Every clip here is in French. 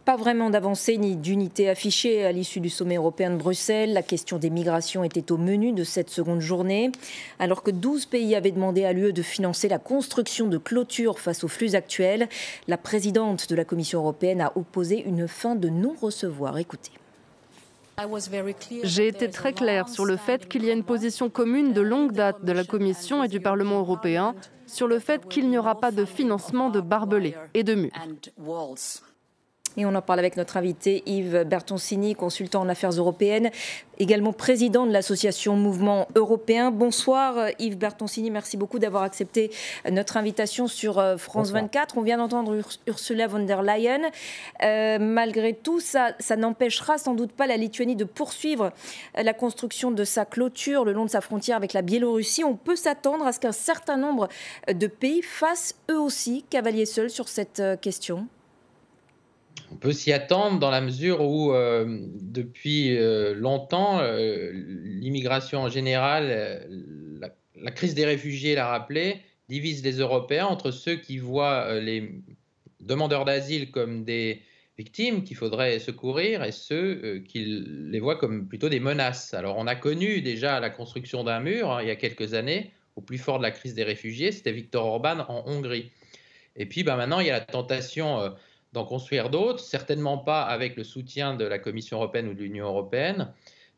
Pas vraiment d'avancée ni d'unité affichée à l'issue du sommet européen de Bruxelles. La question des migrations était au menu de cette seconde journée. Alors que 12 pays avaient demandé à l'UE de financer la construction de clôtures face aux flux actuels, la présidente de la Commission européenne a opposé une fin de non-recevoir. Écoutez. J'ai été très claire sur le fait qu'il y a une position commune de longue date de la Commission et du Parlement européen sur le fait qu'il n'y aura pas de financement de barbelés et de murs. Et on en parle avec notre invité Yves Bertoncini, consultant en affaires européennes, également président de l'association Mouvement Européen. Bonsoir Yves Bertoncini, merci beaucoup d'avoir accepté notre invitation sur France 24. On vient d'entendre Ursula von der Leyen. Malgré tout, ça n'empêchera sans doute pas la Lituanie de poursuivre la construction de sa clôture le long de sa frontière avec la Biélorussie. On peut s'attendre à ce qu'un certain nombre de pays fassent eux aussi cavalier seul sur cette question. On peut s'y attendre dans la mesure où, depuis longtemps, l'immigration en général, la crise des réfugiés l'a rappelé, divise les Européens entre ceux qui voient les demandeurs d'asile comme des victimes qu'il faudrait secourir et ceux qui les voient comme plutôt des menaces. Alors on a connu déjà la construction d'un mur il y a quelques années, au plus fort de la crise des réfugiés, c'était Viktor Orban en Hongrie. Et puis maintenant il y a la tentation d'en construire d'autres, certainement pas avec le soutien de la Commission européenne ou de l'Union européenne,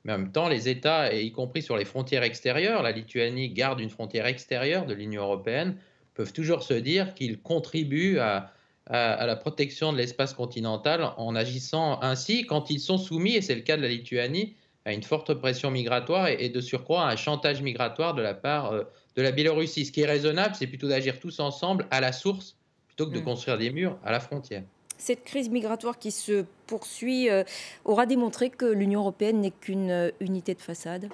mais en même temps, les États, y compris sur les frontières extérieures, la Lituanie garde une frontière extérieure de l'Union européenne, peuvent toujours se dire qu'ils contribuent à la protection de l'espace continental en agissant ainsi quand ils sont soumis, et c'est le cas de la Lituanie, à une forte pression migratoire et de surcroît à un chantage migratoire de la part de la Biélorussie. Ce qui est raisonnable, c'est plutôt d'agir tous ensemble à la source plutôt que de construire des murs à la frontière. Cette crise migratoire qui se poursuit aura démontré que l'Union européenne n'est qu'une unité de façade?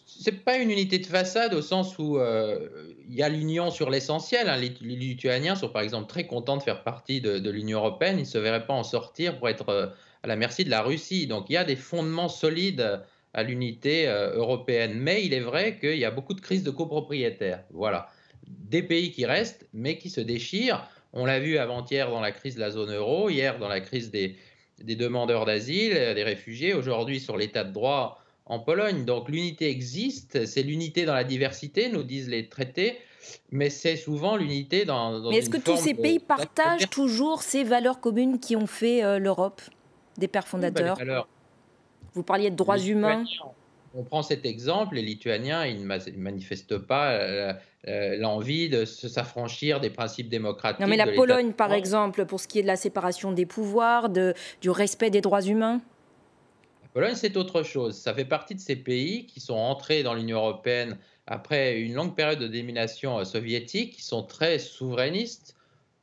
Ce n'est pas une unité de façade au sens où il y a l'union sur l'essentiel. Les Lituaniens sont par exemple très contents de faire partie de l'Union européenne. Ils ne se verraient pas en sortir pour être à la merci de la Russie. Donc il y a des fondements solides à l'unité européenne. Mais il est vrai qu'il y a beaucoup de crises de copropriétaires. Voilà. Des pays qui restent, mais qui se déchirent. On l'a vu avant-hier dans la crise de la zone euro, hier dans la crise des demandeurs d'asile, des réfugiés, aujourd'hui sur l'état de droit en Pologne. Donc l'unité existe, c'est l'unité dans la diversité, nous disent les traités, mais c'est souvent l'unité dans mais est-ce que tous ces pays partagent toujours ces valeurs communes qui ont fait l'Europe, des pères fondateurs? Vous parliez de droits humains. On prend cet exemple, les Lituaniens, ils ne manifestent pas l'envie de s'affranchir des principes démocratiques. Non mais la Pologne, par exemple, pour ce qui est de la séparation des pouvoirs, du respect des droits humains? La Pologne, c'est autre chose. Ça fait partie de ces pays qui sont entrés dans l'Union européenne après une longue période de domination soviétique, qui sont très souverainistes,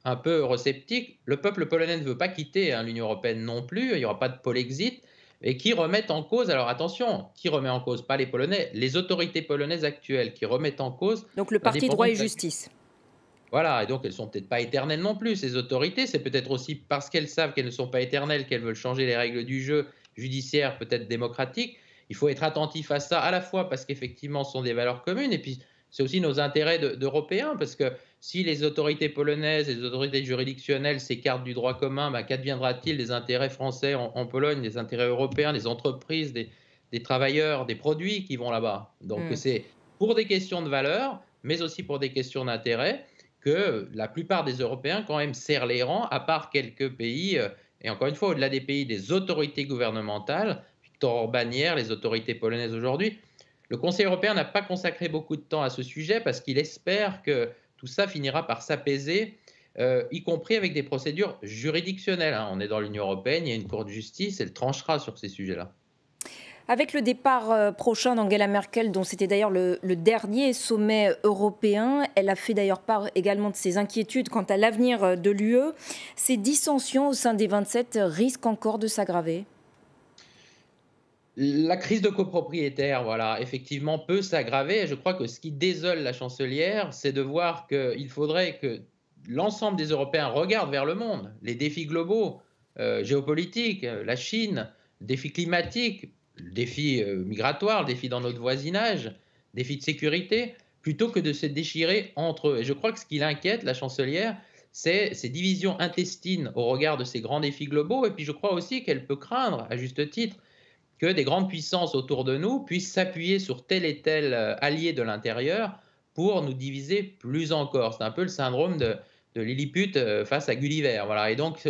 un peu eurosceptiques. Le peuple polonais ne veut pas quitter l'Union européenne non plus, il n'y aura pas de Polexit. Et qui remettent en cause, alors attention, qui remet en cause, pas les Polonais, les autorités polonaises actuelles qui remettent en cause. Donc le parti droit et justice. Voilà, et donc elles ne sont peut-être pas éternelles non plus, ces autorités. C'est peut-être aussi parce qu'elles savent qu'elles ne sont pas éternelles qu'elles veulent changer les règles du jeu judiciaire, peut-être démocratique. Il faut être attentif à ça, à la fois parce qu'effectivement ce sont des valeurs communes, et puis c'est aussi nos intérêts d'Européens, parce que si les autorités polonaises, les autorités juridictionnelles s'écartent du droit commun, qu'adviendra-t-il des intérêts français en Pologne, des intérêts européens, des entreprises, des travailleurs, des produits qui vont là-bas? Donc c'est pour des questions de valeur, mais aussi pour des questions d'intérêt, que la plupart des Européens quand même serrent les rangs, à part quelques pays, et encore une fois, au-delà des pays, des autorités gouvernementales, Viktor Orban hier, les autorités polonaises aujourd'hui. Le Conseil européen n'a pas consacré beaucoup de temps à ce sujet parce qu'il espère que tout ça finira par s'apaiser, y compris avec des procédures juridictionnelles. On est dans l'Union européenne, il y a une cour de justice, elle tranchera sur ces sujets-là. Avec le départ prochain d'Angela Merkel, dont c'était d'ailleurs le dernier sommet européen, elle a fait d'ailleurs part également de ses inquiétudes quant à l'avenir de l'UE. Ces dissensions au sein des 27 risquent encore de s'aggraver? La crise de copropriétaires, voilà, effectivement, peut s'aggraver. Je crois que ce qui désole la chancelière, c'est de voir qu'il faudrait que l'ensemble des Européens regardent vers le monde, les défis globaux, géopolitiques, la Chine, défis climatiques, défis migratoires, défis dans notre voisinage, défis de sécurité, plutôt que de se déchirer entre eux. Et je crois que ce qui l'inquiète, la chancelière, c'est ces divisions intestines au regard de ces grands défis globaux. Et puis je crois aussi qu'elle peut craindre, à juste titre, que des grandes puissances autour de nous puissent s'appuyer sur tel et tel allié de l'intérieur pour nous diviser plus encore. C'est un peu le syndrome de Lilliput face à Gulliver. Voilà. Et donc,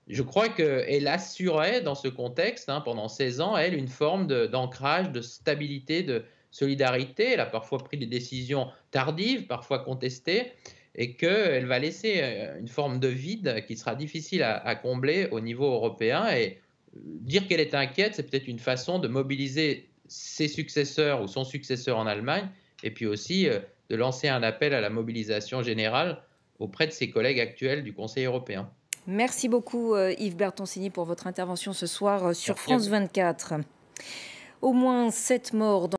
je crois qu'elle assurait dans ce contexte, pendant 16 ans, elle, une forme d'ancrage, de stabilité, de solidarité. Elle a parfois pris des décisions tardives, parfois contestées, et qu'elle va laisser une forme de vide qui sera difficile à combler au niveau européen. Et dire qu'elle est inquiète, c'est peut-être une façon de mobiliser ses successeurs ou son successeur en Allemagne, et puis aussi de lancer un appel à la mobilisation générale auprès de ses collègues actuels du Conseil européen. Merci beaucoup Yves Bertoncini pour votre intervention ce soir sur France 24. Au moins 7 morts dans